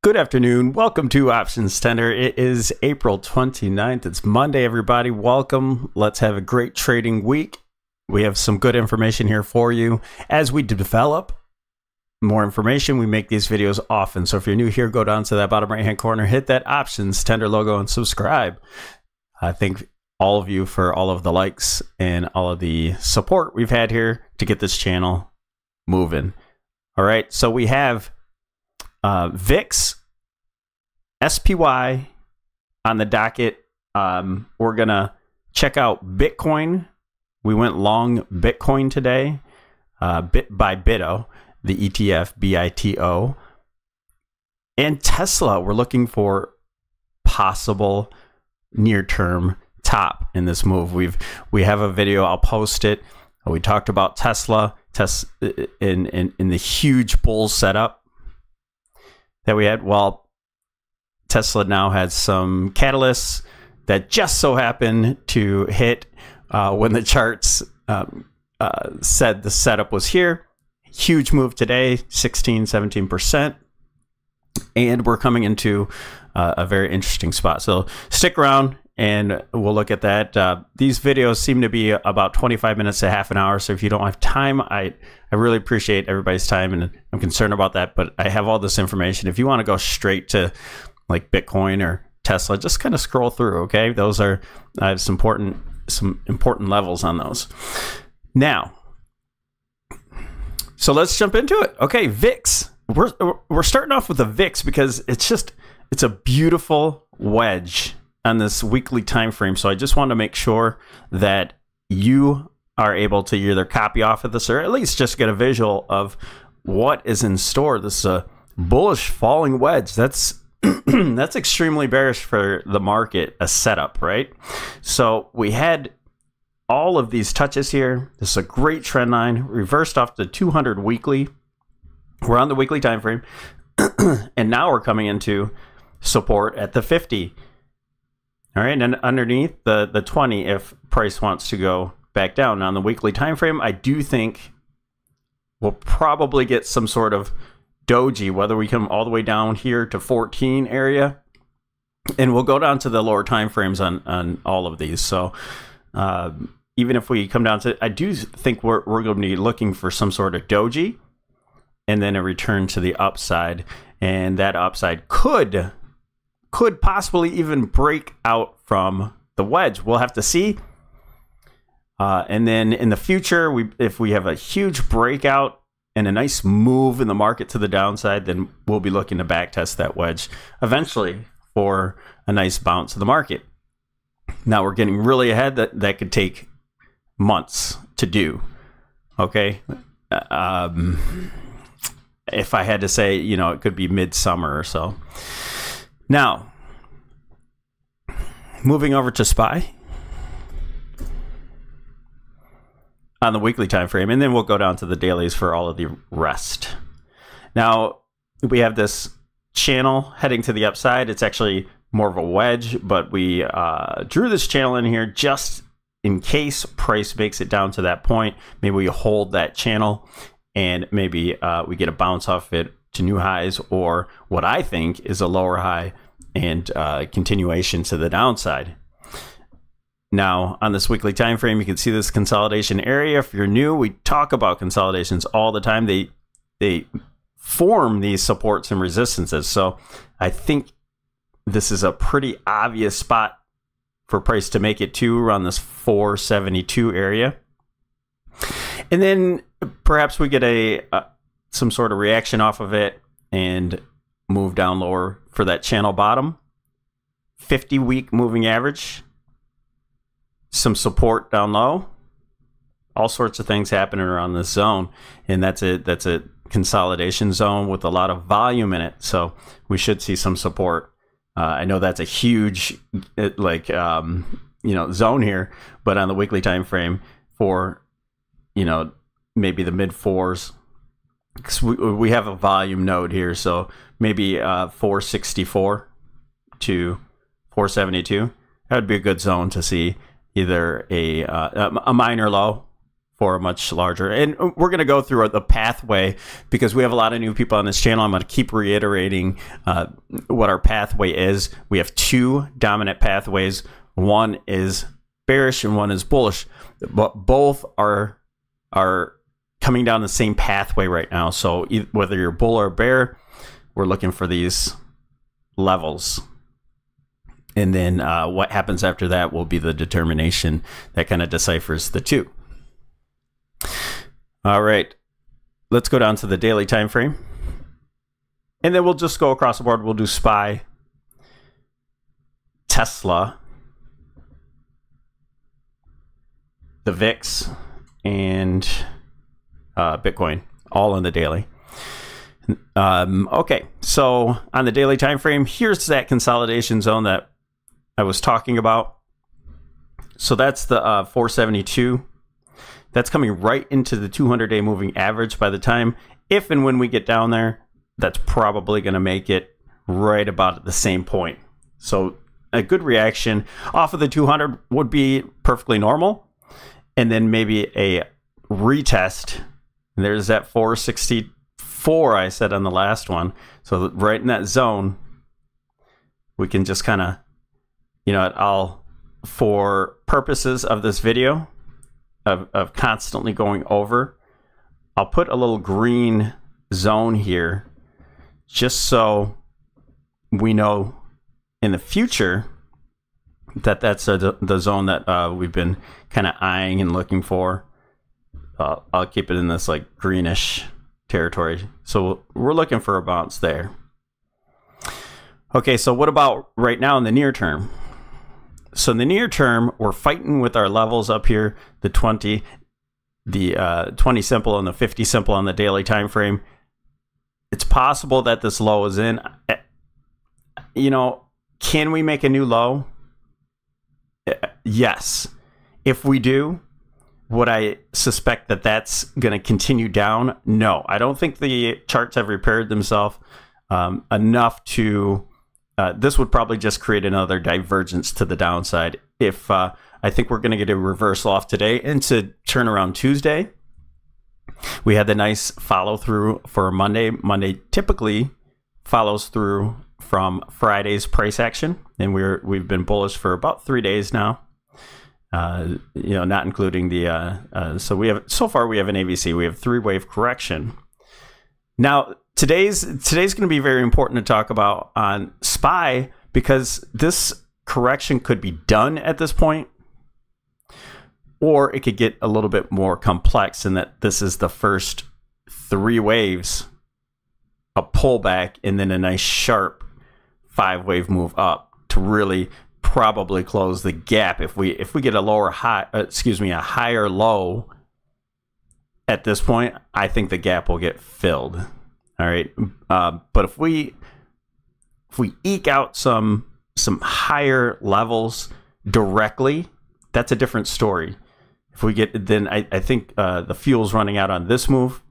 Good afternoon. Welcome to Options Tender. It is April 29th. It's Monday, everybody. Welcome. Let's have a great trading week. We have some good information here for you. As we develop more information, we make these videos often. So if you're new here, go down to that bottom right-hand corner, hit that Options Tender logo, and subscribe. I thank all of you for all of the likes and all of the support we've had here to get this channel moving. All right, so we have VIX, SPY on the docket. We're gonna check out Bitcoin. We went long Bitcoin today, bit by BITO, the ETF, BITO, and Tesla. We're looking for possible near-term top in this move. We have a video. I'll post it. We talked about Tesla in the huge bull setup that we had. Well, Tesla now has some catalysts that just so happen to hit when the charts said the setup was here. Huge move today, 17%. And we're coming into a very interesting spot. So stick around and we'll look at that. These videos seem to be about 25 minutes to half an hour. So if you don't have time, I really appreciate everybody's time, and I'm concerned about that. But I have all this information. If you want to go straight to like Bitcoin or Tesla, just kind of scroll through. Okay, those are I have some important levels on those. Now, so let's jump into it. Okay, VIX. We're starting off with the VIX because it's a beautiful wedge on this weekly time frame. So I just want to make sure that you are able to either copy off of this or at least just get a visual of what is in store. This is a bullish falling wedge. That's that's extremely bearish for the market, a setup, right? So we had all of these touches here. This is a great trend line, reversed off the 200 weekly. We're on the weekly time frame, and now we're coming into support at the 50. All right, and underneath the 20 if price wants to go back down. Now on the weekly time frame, I do think we'll probably get some sort of doji, whether we come all the way down here to 14 area, and we'll go down to the lower time frames on all of these. So even if we come down to, I do think we're going to be looking for some sort of doji and then a return to the upside, and that upside could possibly even break out from the wedge. We'll have to see. And then in the future, if we have a huge breakout and a nice move in the market to the downside, then we'll be looking to backtest that wedge eventually for a nice bounce of the market. Now we're getting really ahead. That could take months to do. Okay. If I had to say, you know, it could be midsummer or so. Now, moving over to SPY on the weekly time frame, and then we'll go down to the dailies for all of the rest. Now, we have this channel heading to the upside. It's actually more of a wedge, but we drew this channel in here just in case price makes it down to that point. Maybe we hold that channel and maybe we get a bounce off it to new highs, or what I think is a lower high and continuation to the downside. Now on this weekly time frame, you can see this consolidation area. If you're new, we talk about consolidations all the time. They form these supports and resistances. So I think this is a pretty obvious spot for price to make it to around this 472 area, and then perhaps we get some sort of reaction off of it and move down lower for that channel bottom. 50-week moving average, some support down low, all sorts of things happening around this zone, and that's a consolidation zone with a lot of volume in it. So we should see some support. I know that's a huge zone here, but on the weekly time frame for maybe the mid fours, because we have a volume node here, so maybe 464 to 472. That would be a good zone to see either a minor low for a much larger. And we're going to go through the pathway because we have a lot of new people on this channel. I'm going to keep reiterating what our pathway is. We have two dominant pathways. One is bearish and one is bullish, but both are coming down the same pathway right now. So whether you're bull or bear, we're looking for these levels. And then what happens after that will be the determination that kind of deciphers the two. All right, let's go down to the daily time frame. And then we'll just go across the board. We'll do SPY, Tesla, the VIX, and Bitcoin, all in the daily. Okay, so on the daily time frame, here's that consolidation zone that I was talking about. So that's the 472. That's coming right into the 200-day moving average. By the time, if and when we get down there, that's probably going to make it right about at the same point. So a good reaction off of the 200 would be perfectly normal. And then maybe a retest. There's that 464 I said on the last one. So right in that zone, we can just kind of, you know, I'll, for purposes of this video, of constantly going over, I'll put a little green zone here just so we know in the future that that's the zone that we've been kind of eyeing and looking for. I'll keep it in this like greenish territory. So we're looking for a bounce there. Okay, so what about right now in the near term? So in the near term, we're fighting with our levels up here, the 20, the 20 simple and the 50 simple on the daily time frame. It's possible that this low is in. You know, can we make a new low? Yes. If we do, would I suspect that that's going to continue down? No, I don't think the charts have repaired themselves enough to... this would probably just create another divergence to the downside. If I think we're going to get a reversal off today into turnaround Tuesday. We had the nice follow through for Monday. Monday typically follows through from Friday's price action, and we've been bullish for about 3 days now. You know, not including the so far we have an ABC. We have 3-wave correction. Now today's going to be very important to talk about on SPY because this correction could be done at this point, or it could get a little bit more complex in that this is the first 3 waves, a pullback, and then a nice sharp 5-wave move up to really probably close the gap. If we get a lower high, a higher low at this point, I think the gap will get filled. All right, but if we eke out some higher levels directly, that's a different story. If we get, then I think the fuel's running out on this move.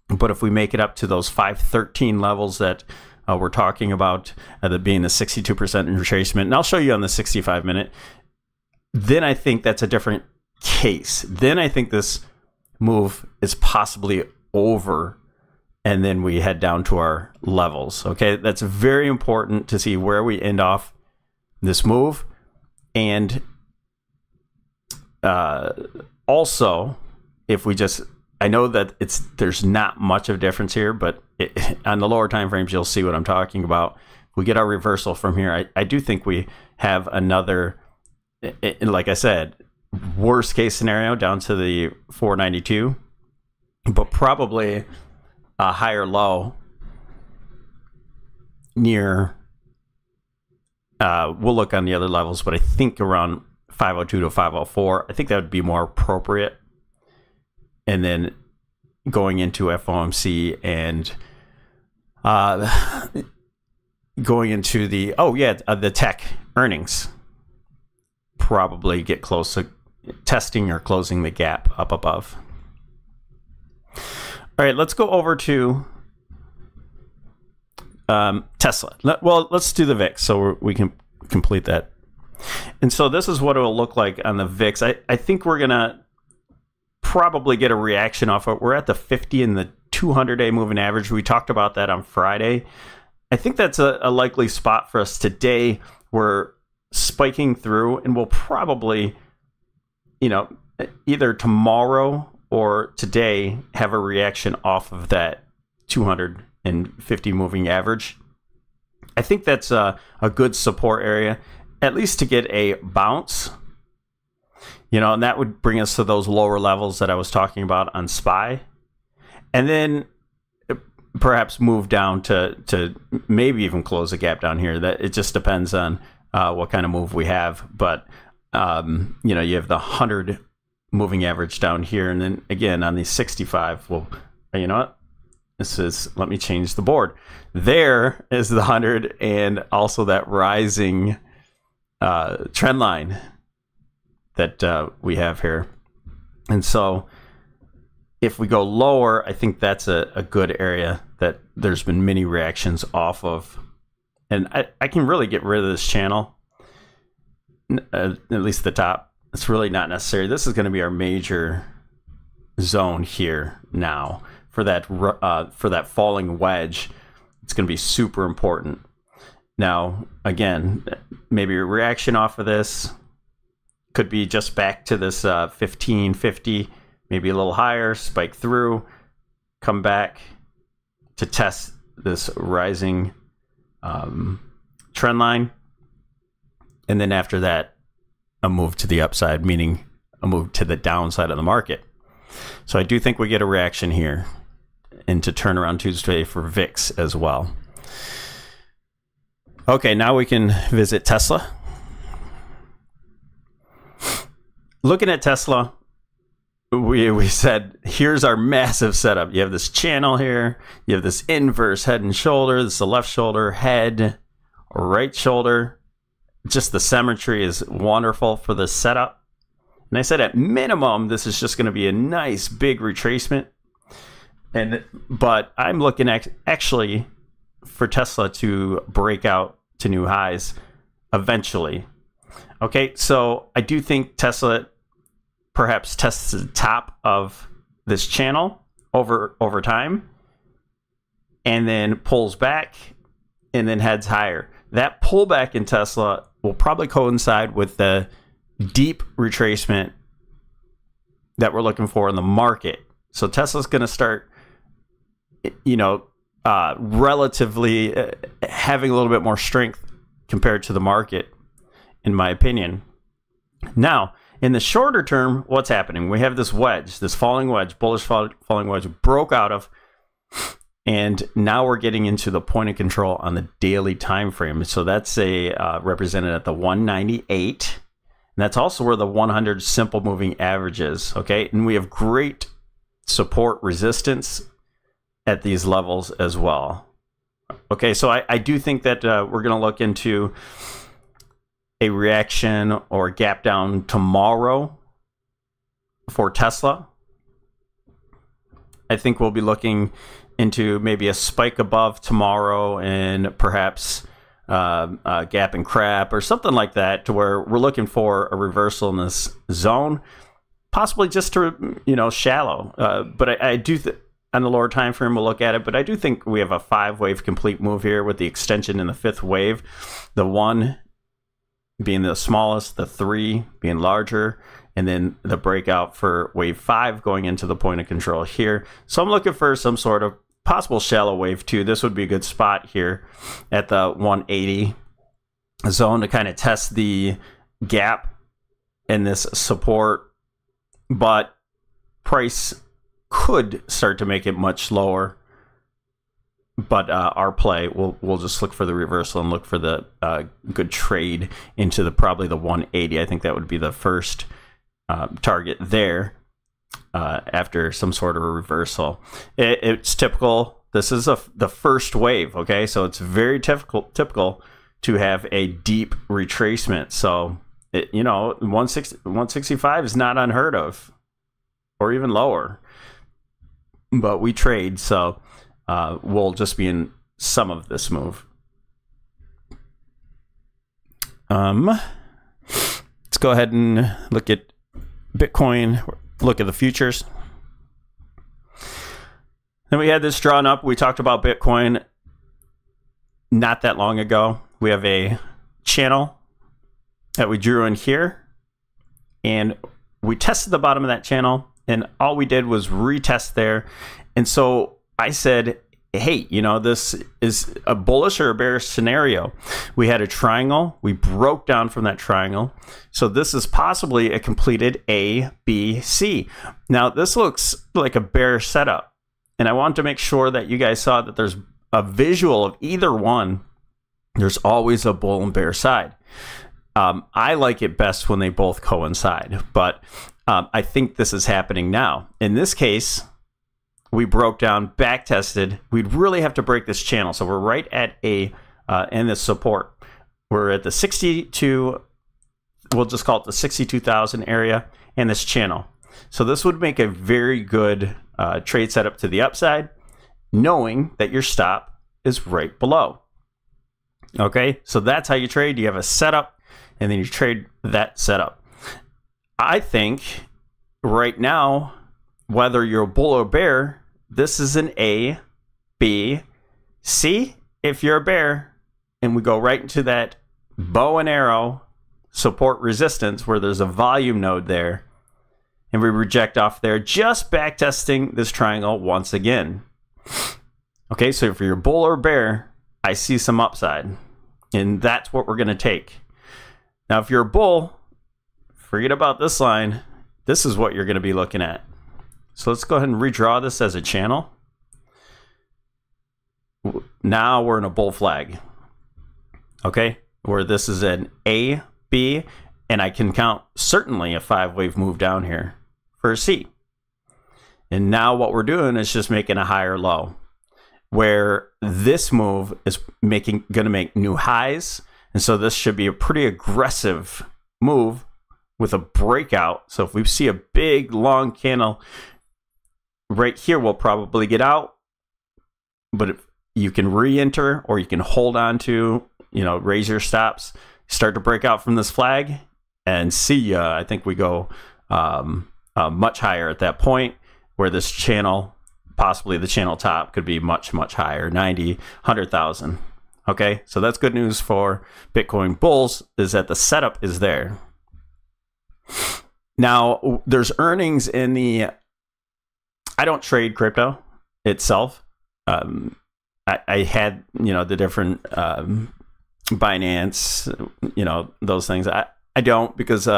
But if we make it up to those 513 levels that we're talking about, that being the 62% retracement, and I'll show you on the 65-minute, then I think that's a different case. Then I think this move is possibly over, and then we head down to our levels. Okay, that's very important to see where we end off this move. And also, if we just, I know that there's not much of a difference here, but on the lower time frames, you'll see what I'm talking about. If we get our reversal from here, I do think we have another, like I said, worst case scenario down to the 492, but probably a higher low near, we'll look on the other levels, but I think around 502 to 504, I think that would be more appropriate. And then going into FOMC and going into the, the tech earnings, probably get close to testing or closing the gap up above. All right, let's go over to Tesla. Well, let's do the VIX so we can complete that. And so this is what it will look like on the VIX. I think we're going to probably get a reaction off it. We're at the 50 and the 200-day moving average. We talked about that on Friday. I think that's a likely spot for us today. We're spiking through, and we'll probably, you know, either tomorrow or today have a reaction off of that 250 moving average. I think that's a good support area, at least to get a bounce. You know, and that would bring us to those lower levels that I was talking about on SPY. And then perhaps move down to maybe even close a gap down here. That it just depends on what kind of move we have. But, you know, you have the 100 moving average down here. And then again, on the 65, well, you know what? This is, let me change the board. There is the 100 and also that rising trend line that we have here. And so if we go lower, I think that's a good area that there's been many reactions off of. And I can really get rid of this channel, at least the top. It's really not necessary. This is going to be our major zone here now for that falling wedge. It's going to be super important. Now, again, maybe a reaction off of this could be just back to this 1550, maybe a little higher, spike through, come back to test this rising trend line. And then after that, a move to the upside, meaning a move to the downside of the market. So I do think we get a reaction here into turnaround Tuesday for VIX as well. Okay, now we can visit Tesla. Looking at Tesla, we said, here's our massive setup. You have this channel here. You have this inverse head and shoulder. This is the left shoulder, head, right shoulder. Just the symmetry is wonderful for this setup. And I said at minimum, this is just going to be a nice big retracement. But I'm looking at actually for Tesla to break out to new highs eventually. Okay, so I do think Tesla perhaps tests the top of this channel over time and then pulls back and then heads higher. That pullback in Tesla will probably coincide with the deep retracement that we're looking for in the market. So Tesla's going to start, you know, relatively having a little bit more strength compared to the market, in my opinion. Now, in the shorter term, what's happening? We have this wedge, this falling wedge, bullish falling wedge, broke out of, and now we're getting into the point of control on the daily time frame. So that's represented at the 198, and that's also where the 100 simple moving average is. Okay, and we have great support resistance at these levels as well. Okay, so I do think that we're going to look into a reaction or gap down tomorrow for Tesla. I think we'll be looking into maybe a spike above tomorrow and perhaps a gap and crap or something like that, to where we're looking for a reversal in this zone, possibly just to, you know, shallow. But I do on the lower time frame we'll look at it, but I do think we have a 5-wave complete move here with the extension in the 5th wave, the 1 being the smallest, the 3 being larger, and then the breakout for wave 5 going into the point of control here. So I'm looking for some sort of possible shallow wave 2. This would be a good spot here at the 180 zone to kind of test the gap in this support, but price could start to make it much lower. But our play, we'll just look for the reversal and look for the good trade into probably the 180. I think that would be the first target there after some sort of a reversal. It's typical. This is the first wave. Okay, so it's very typical to have a deep retracement. So you know, 165 is not unheard of, or even lower. But we trade, so we'll just be in some of this move. Let's go ahead and look at Bitcoin. look at the futures. Then we had this drawn up. We talked about Bitcoin not that long ago. We have a channel that we drew in here, and we tested the bottom of that channel, and all we did was retest there. And so I said, hey, you know, this is a bullish or a bearish scenario. We had a triangle. We broke down from that triangle. So this is possibly a completed A, B, C. Now, this looks like a bearish setup. And I wanted to make sure that you guys saw that there's a visual of either one. There's always a bull and bear side. I like it best when they both coincide, but I think this is happening now. In this case, we broke down, back tested. We'd really have to break this channel. So we're right at a, in this support. We're at the 62, we'll just call it the 62,000 area and this channel. So this would make a very good trade setup to the upside, knowing that your stop is right below. Okay, so that's how you trade. You have a setup, and then you trade that setup. I think right now, whether you're a bull or bear, this is an A, B, C if you're a bear, and we go right into that bow and arrow support resistance where there's a volume node there, and we reject off there, just back testing this triangle once again. Okay, so if you're a bull or bear, I see some upside, and that's what we're going to take. Now, if you're a bull, forget about this line. This is what you're going to be looking at. So let's go ahead and redraw this as a channel. Now we're in a bull flag. Okay, where this is an A, B, and I can count certainly a 5-wave move down here for a C. And now what we're doing is just making a higher low, where this move is going to make new highs. And so this should be a pretty aggressive move with a breakout. So if we see a big long candle right here, we'll probably get out. But if you can re-enter, or you can hold on to, you know, raise your stops, start to break out from this flag, and see, I think we go much higher at that point, where this channel, possibly the channel top, could be much, much higher, 90, 100,000. Okay, so that's good news for Bitcoin bulls, is that the setup is there. Now, there's earnings in the, I don't trade crypto itself. I had, you know, the different Binance, you know, those things. I don't, because,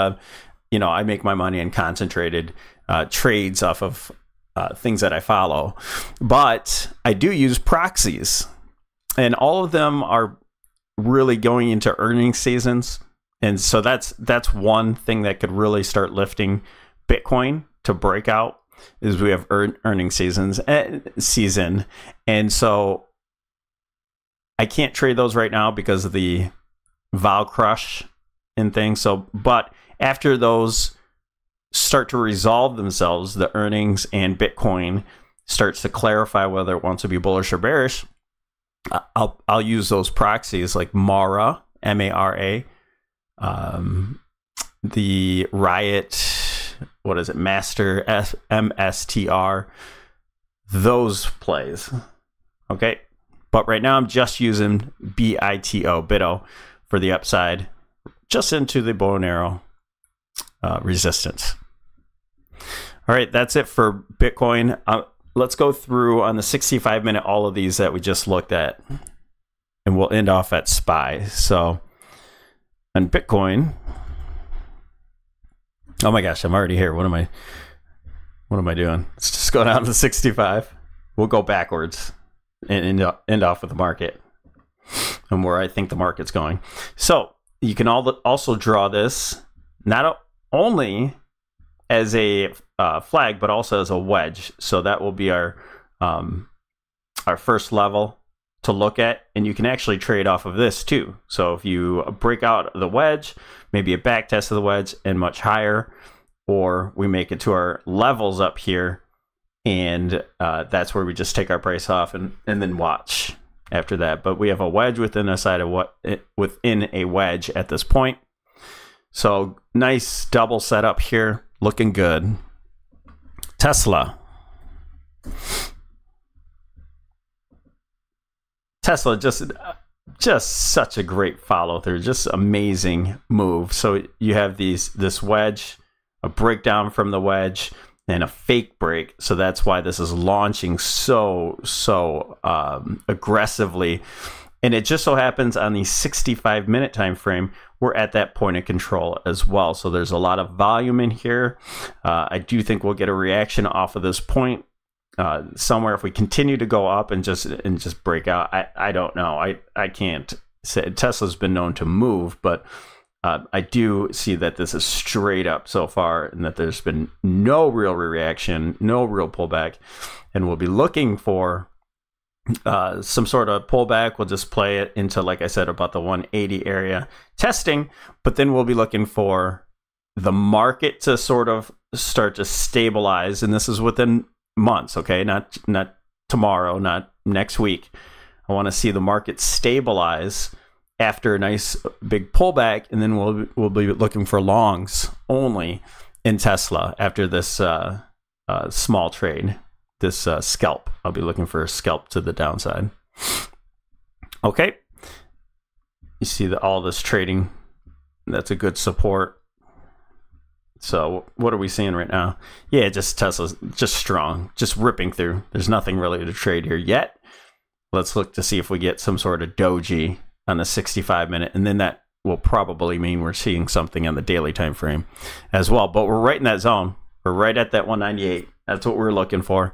you know, I make my money in concentrated trades off of things that I follow. But I do use proxies, and all of them are really going into earnings seasons. And so that's one thing that could really start lifting Bitcoin to break out, is we have earning season. And so I can't trade those right now because of the vol crush and things. So, but after those start to resolve themselves, the earnings and Bitcoin starts to clarify whether it wants to be bullish or bearish, I'll use those proxies like Mara, M-A-R-A, the Riot, what is it, Master, M-S-T-R, those plays. Okay, but right now I'm just using B-I-T-O, BITO, for the upside, just into the bow and arrow resistance. All right, that's it for Bitcoin. Let's go through on the 65-minute all of these that we just looked at, and we'll end off at SPY. So on Bitcoin, oh my gosh, I'm already here. What am I doing? Let's just go down to 65. We'll go backwards and end off with the market and where I think the market's going. So you can also draw this not only as a flag, but also as a wedge. So that will be our first level to look at, and you can actually trade off of this too. So if you break out the wedge, maybe a back test of the wedge and much higher, or we make it to our levels up here, and that's where we just take our price off and then watch after that. But we have a wedge within a side of within a wedge at this point. So nice double setup here, looking good. Tesla. Tesla just such a great follow through, just amazing move. So you have this wedge, a breakdown from the wedge, and a fake break. So that's why this is launching so aggressively. And it just so happens on the 65-minute time frame, we're at that point of control as well. So there's a lot of volume in here. I do think we'll get a reaction off of this point somewhere if we continue to go up and just break out. I don't know. I can't say. Tesla's been known to move, but I do see that this is straight up so far, and that there's been no real reaction, no real pullback, and we'll be looking for some sort of pullback. We'll just play it into, like I said, about the 180 area testing, but then we'll be looking for the market to sort of start to stabilize, and this is within months, okay? Not tomorrow, not next week. I want to see the market stabilize after a nice big pullback, and then we'll be looking for longs only in Tesla after this small trade. This scalp. I'll be looking for a scalp to the downside. Okay. You see all this trading. That's a good support. So what are we seeing right now? Yeah, just Tesla's just strong, just ripping through. There's nothing really to trade here yet. Let's look to see if we get some sort of doji on the 65-minute, and then that will probably mean we're seeing something on the daily time frame as well. But we're right in that zone. We're right at that 198. That's what we're looking for.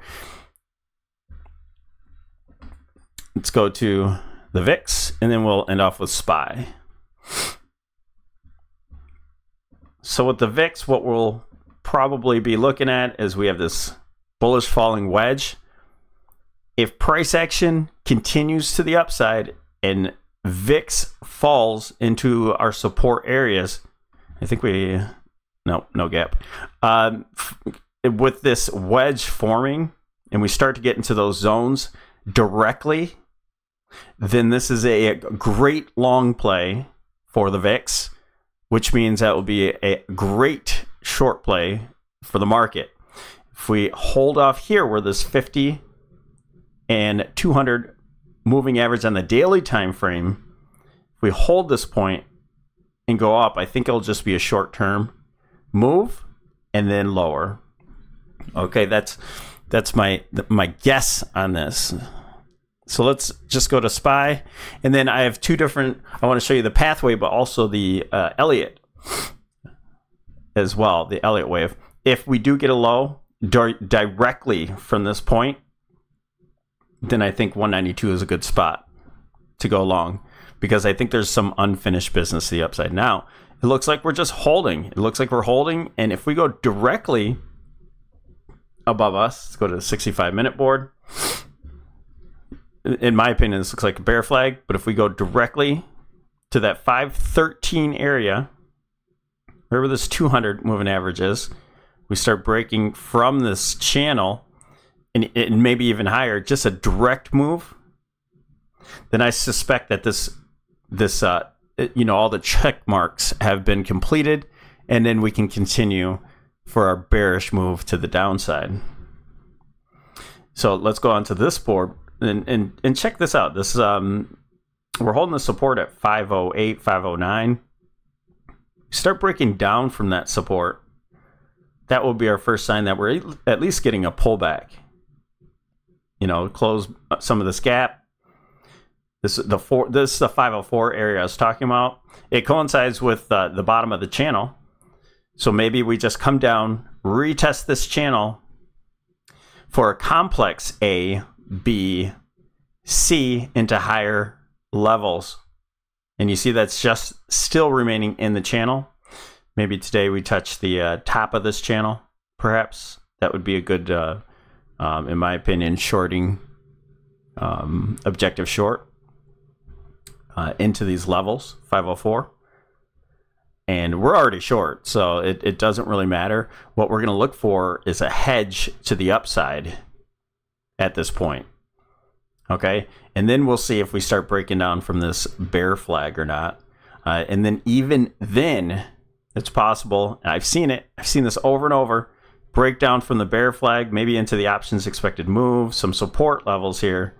Let's go to the VIX, and then we'll end off with SPY. So with the VIX, what we'll probably be looking at is we have this bullish falling wedge. If price action continues to the upside and VIX falls into our support areas, I think no gap. With this wedge forming and we start to get into those zones directly, then this is a great long play for the VIX, which means that will be a great short play for the market. If we hold off here where this 50 and 200 moving average on the daily time frame, if we hold this point and go up, I think it'll just be a short-term move and then lower. Okay, that's my guess on this. So let's just go to SPY, and then I have two different. I want to show you the pathway, but also the Elliott as well, the Elliott wave. If we do get a low directly from this point, then I think 192 is a good spot to go long, because I think there's some unfinished business to the upside. Now, it looks like we're just holding. It looks like we're holding, and if we go directly above us, let's go to the 65-minute board. In my opinion, this looks like a bear flag, but if we go directly to that 513 area, wherever this 200 moving average is, we start breaking from this channel, and maybe even higher, just a direct move, then I suspect that all the check marks have been completed, and then we can continue for our bearish move to the downside. So let's go on to this board and check this out. This we're holding the support at 508, 509. Start breaking down from that support. That will be our first sign that we're at least getting a pullback. Close some of this gap. This is the 504 area I was talking about. It coincides with the bottom of the channel. So maybe we just come down, retest this channel for a complex A, B, C into higher levels. And you see that's just still remaining in the channel. Maybe today we touch the top of this channel, perhaps. That would be a good, in my opinion, shorting, objective short into these levels, 504. And we're already short, so it doesn't really matter. What we're going to look for is a hedge to the upside at this point. Okay? And then we'll see if we start breaking down from this bear flag or not. And then even then, it's possible. I've seen it. I've seen this over and over. breakdown from the bear flag, maybe into the options expected move, some support levels here.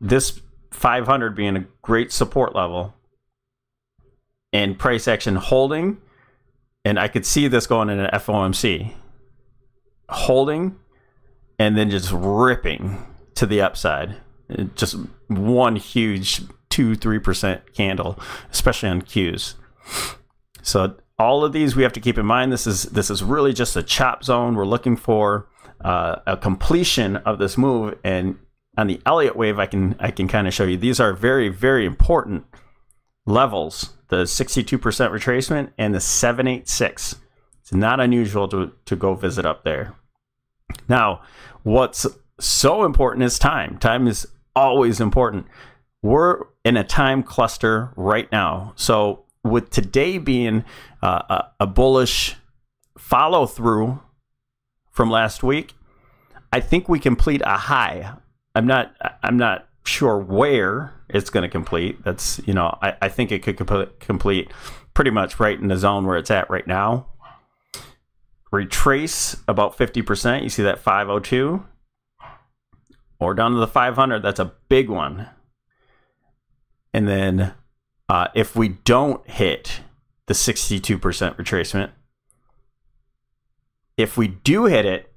This 500 being a great support level, and price action holding, and I could see this going in an FOMC. Holding, and then just ripping to the upside. Just one huge 2-3% candle, especially on Qs. So all of these we have to keep in mind. This is really just a chop zone. We're looking for a completion of this move, and on the Elliott wave, I can kind of show you these are very, very important levels. The 62% retracement and the 786. It's not unusual to go visit up there. Now, what's so important is time. Time is always important. We're in a time cluster right now. So with today being a bullish follow through from last week, I think we complete a high. I'm not sure where it's going to complete. That's, you know, I think it could complete pretty much right in the zone where it's at right now. Retrace about 50%. You see that 502 or down to the 500. That's a big one. And then if we don't hit the 62% retracement, if we do hit it,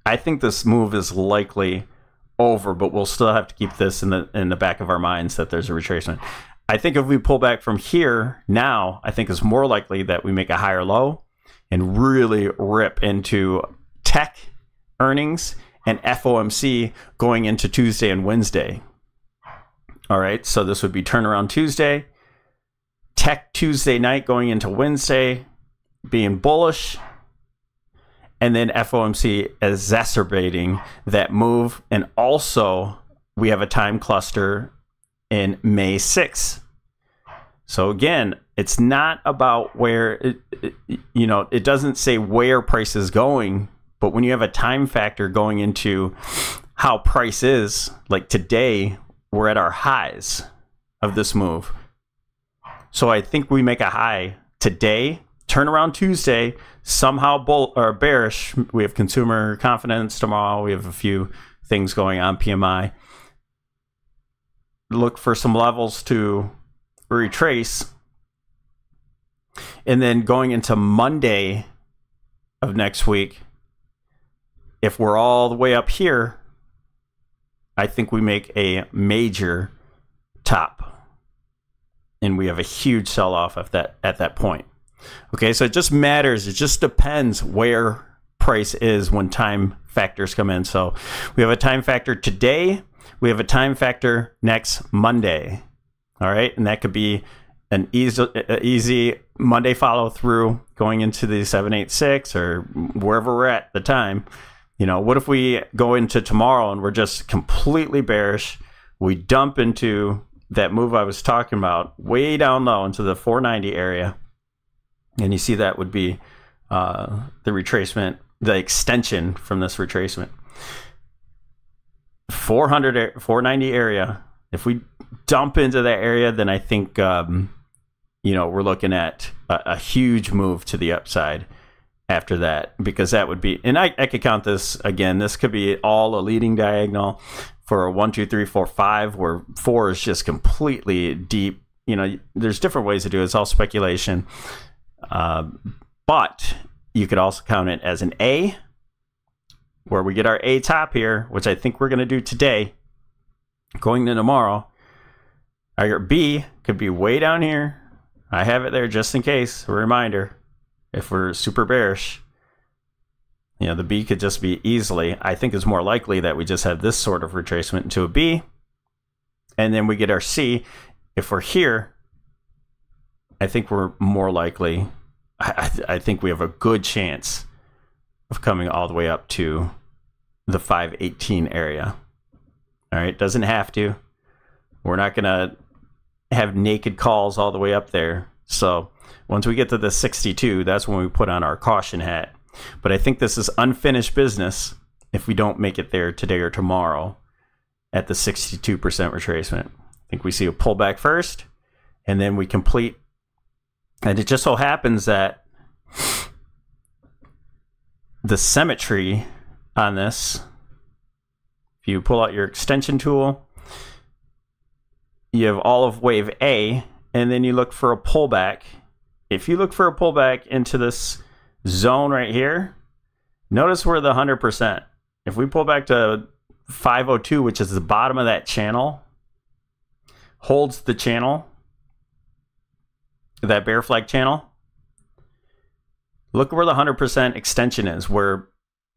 I think this move is likely over, but we'll still have to keep this in the back of our minds that there's a retracement. I think if we pull back from here now, I think it's more likely that we make a higher low and really rip into tech earnings and FOMC going into Tuesday and Wednesday. All right, so this would be turnaround Tuesday, tech Tuesday night going into Wednesday, being bullish, and then FOMC exacerbating that move. And also, we have a time cluster in May 6th. So again, it's not about where, it doesn't say where price is going, but when you have a time factor going into how price is, like today, we're at our highs of this move. So I think we make a high today, turn around Tuesday, somehow bearish. We have consumer confidence tomorrow. We have a few things going on, PMI. Look for some levels to retrace. And then going into Monday of next week, if we're all the way up here, I think we make a major top. And we have a huge sell-off at that point. Okay, so it just matters. It just depends where price is when time factors come in. So we have a time factor today. We have a time factor next Monday. All right, and that could be an easy Monday follow through going into the 786 or wherever we're at the time. You know, what if we go into tomorrow and we're just completely bearish? We dump into that move I was talking about, way down low into the 490 area. And you see that would be the retracement, the extension from this retracement. 490 area. If we dump into that area, then I think, we're looking at a huge move to the upside after that, because that would be, and I could count this again. This could be all a leading diagonal for a 1, 2, 3, 4, 5, where 4 is just completely deep. You know, there's different ways to do it. It's all speculation. But you could also count it as an A, where we get our A top here, which I think we're going to do today, going to tomorrow. Our B could be way down here. I have it there just in case, a reminder, if we're super bearish. You know, the B could just be easily, I think it's more likely that we just have this sort of retracement into a B. And then we get our C. If we're here, I think we're more likely, I think we have a good chance of coming all the way up to the 518 area. All right, doesn't have to. We're not going to have naked calls all the way up there. So once we get to the 62, that's when we put on our caution hat. But I think this is unfinished business if we don't make it there today or tomorrow at the 62% retracement. I think we see a pullback first, and then we complete. And it just so happens that the symmetry on this, if you pull out your extension tool, you have all of wave A, and then you look for a pullback. If you look for a pullback into this zone right here, notice we're the 100%. If we pull back to 502, which is the bottom of that channel, holds the channel, that bear flag channel, look where the 100% extension is, where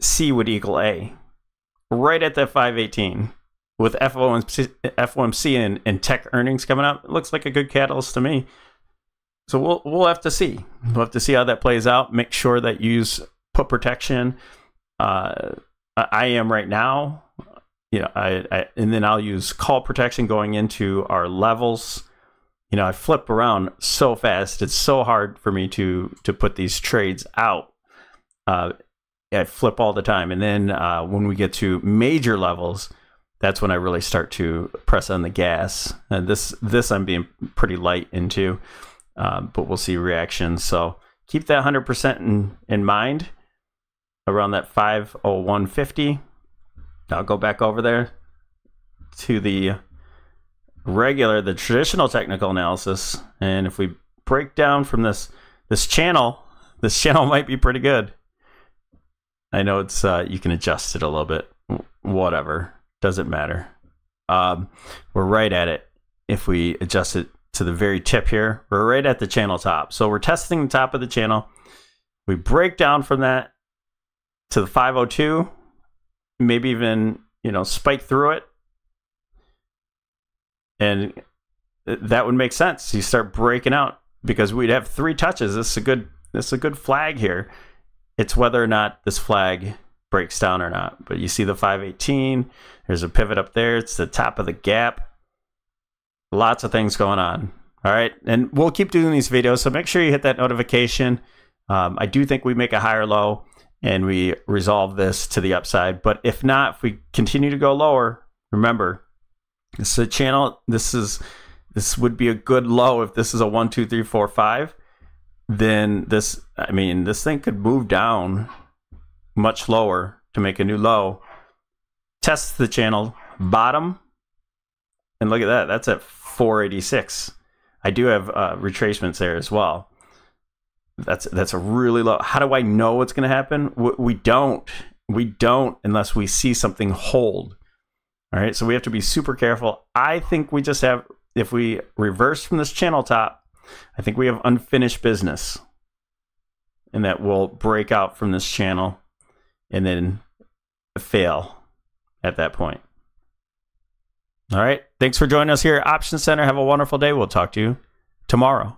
C would equal A. Right at that 518. With FOMC and tech earnings coming up, it looks like a good catalyst to me. So we'll have to see. We'll have to see how that plays out. Make sure that you use put protection. I am right now. You know, and then I'll use call protection going into our levels. You know, I flip around so fast. It's so hard for me to put these trades out. I flip all the time. And then when we get to major levels, that's when I really start to press on the gas. And this I'm being pretty light into, but we'll see reactions. So keep that 100% in mind around that 501.50. I'll go back over there to the traditional technical analysis. And if we break down from this channel might be pretty good. I know it's you can adjust it a little bit, whatever, doesn't matter. We're right at it. If we adjust it to the very tip here, we're right at the channel top. So we're testing the top of the channel. We break down from that to the 502, maybe even, you know, spike through it. And that would make sense. You start breaking out because we'd have 3 touches. This is a good flag here. It's whether or not this flag breaks down or not. But you see the 518. There's a pivot up there. It's the top of the gap. Lots of things going on. All right. And we'll keep doing these videos. So make sure you hit that notification. I do think we make a higher low and we resolve this to the upside. But if not, if we continue to go lower, remember, this is a channel. This would be a good low if this is a 1, 2, 3, 4, 5. Then this thing could move down much lower to make a new low. Test the channel bottom, and look at that. That's at 486. I do have retracements there as well. That's a really low. How do I know what's going to happen? We don't unless we see something hold. All right, so we have to be super careful. I think we just have, if we reverse from this channel top, I think we have unfinished business, and that will break out from this channel and then fail at that point. All right, thanks for joining us here at Option Center. Have a wonderful day. We'll talk to you tomorrow.